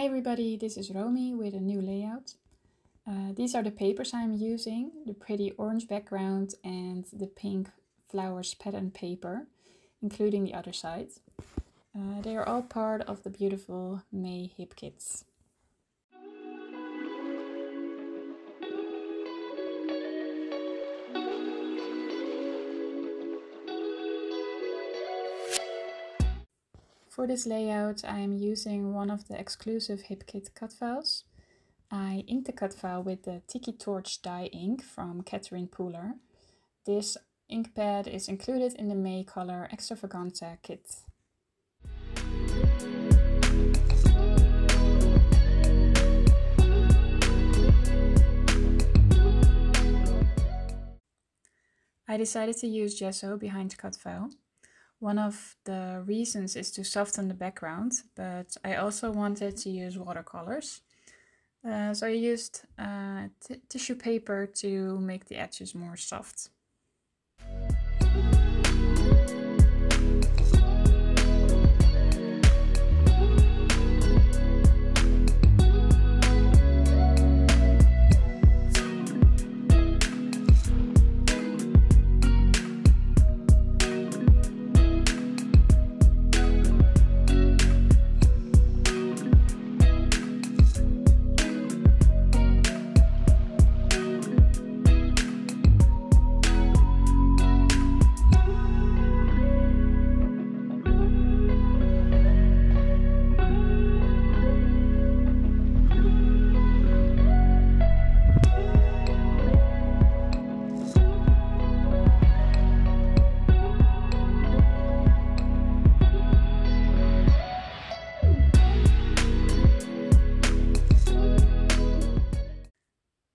Hi everybody, this is Romy with a new layout. These are the papers I'm using, the pretty orange background and the pink flowers pattern paper, including the other side. They are all part of the beautiful May hip kits. For this layout I am using one of the exclusive hip kit cut files. I inked the cut file with the Tiki Torch dye ink from Catherine Pooler. This ink pad is included in the May Color Extravaganza kit. I decided to use gesso behind the cut file. One of the reasons is to soften the background, but I also wanted to use watercolors. So I used tissue paper to make the edges more soft.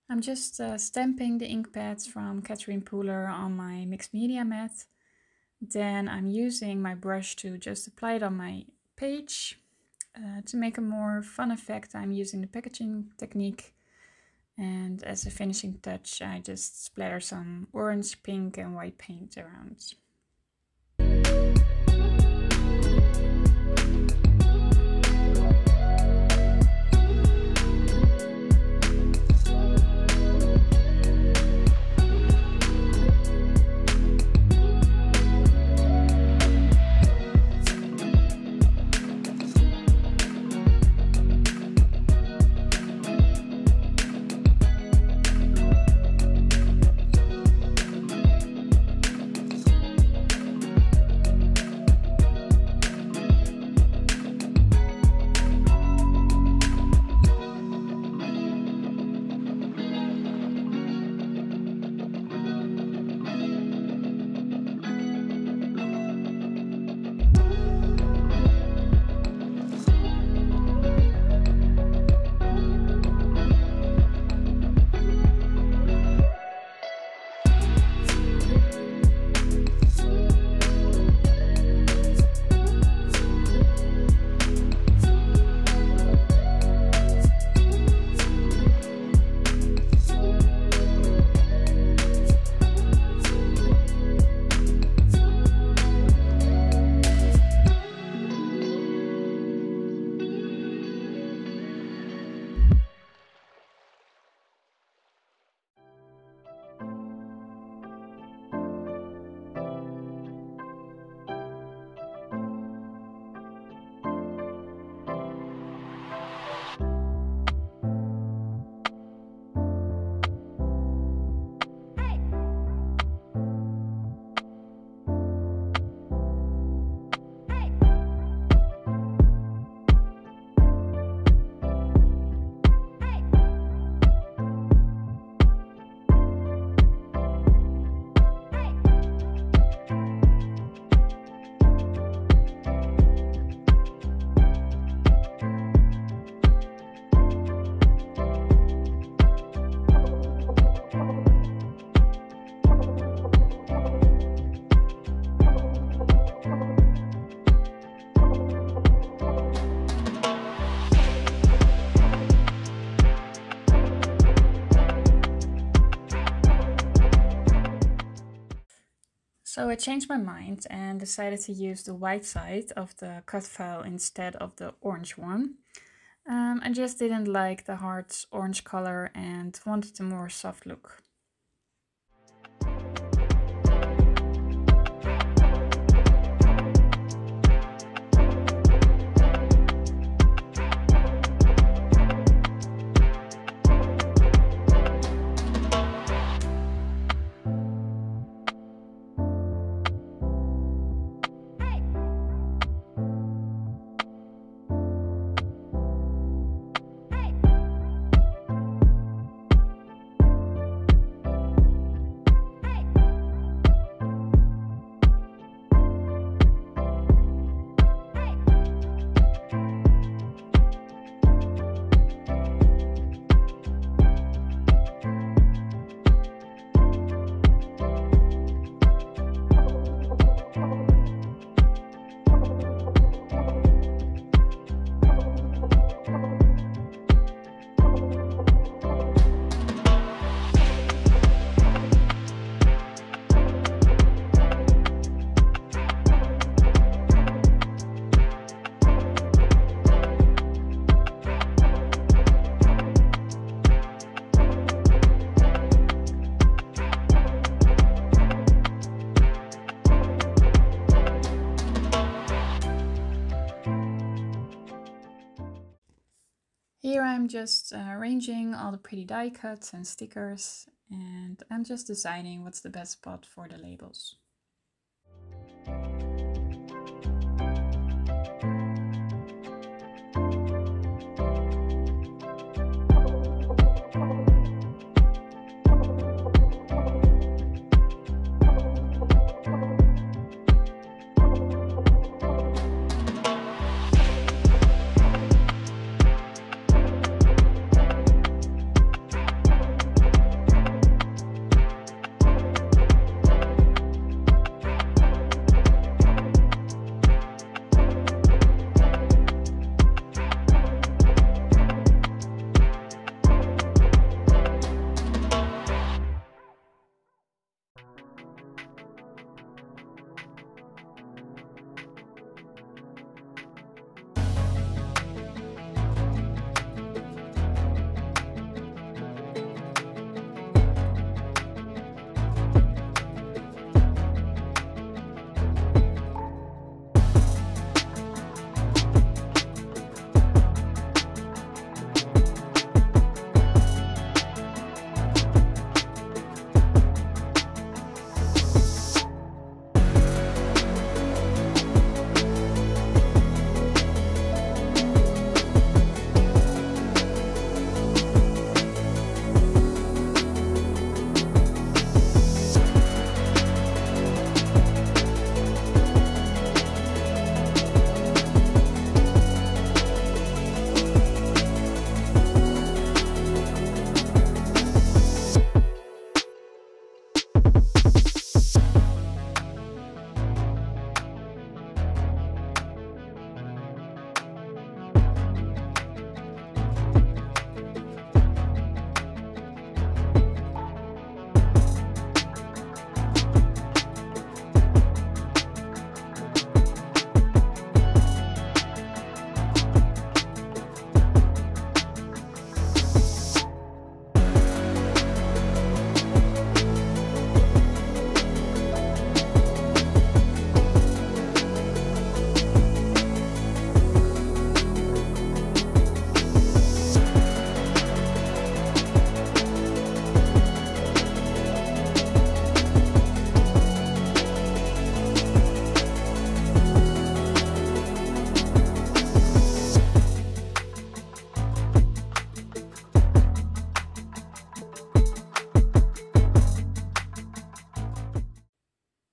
I'm just stamping the ink pads from Catherine Pooler on my mixed media mat. Then I'm using my brush to just apply it on my page. To make a more fun effect, I'm using the packaging technique. And as a finishing touch, I just splatter some orange, pink and white paint around. So I changed my mind and decided to use the white side of the cut file instead of the orange one. I just didn't like the hard orange color and wanted a more soft look. Here I'm just arranging all the pretty die cuts and stickers, and I'm just deciding what's the best spot for the labels.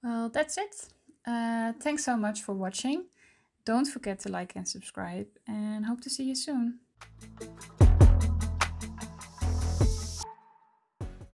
Well, that's it. Thanks so much for watching. Don't forget to like and subscribe, and hope to see you soon.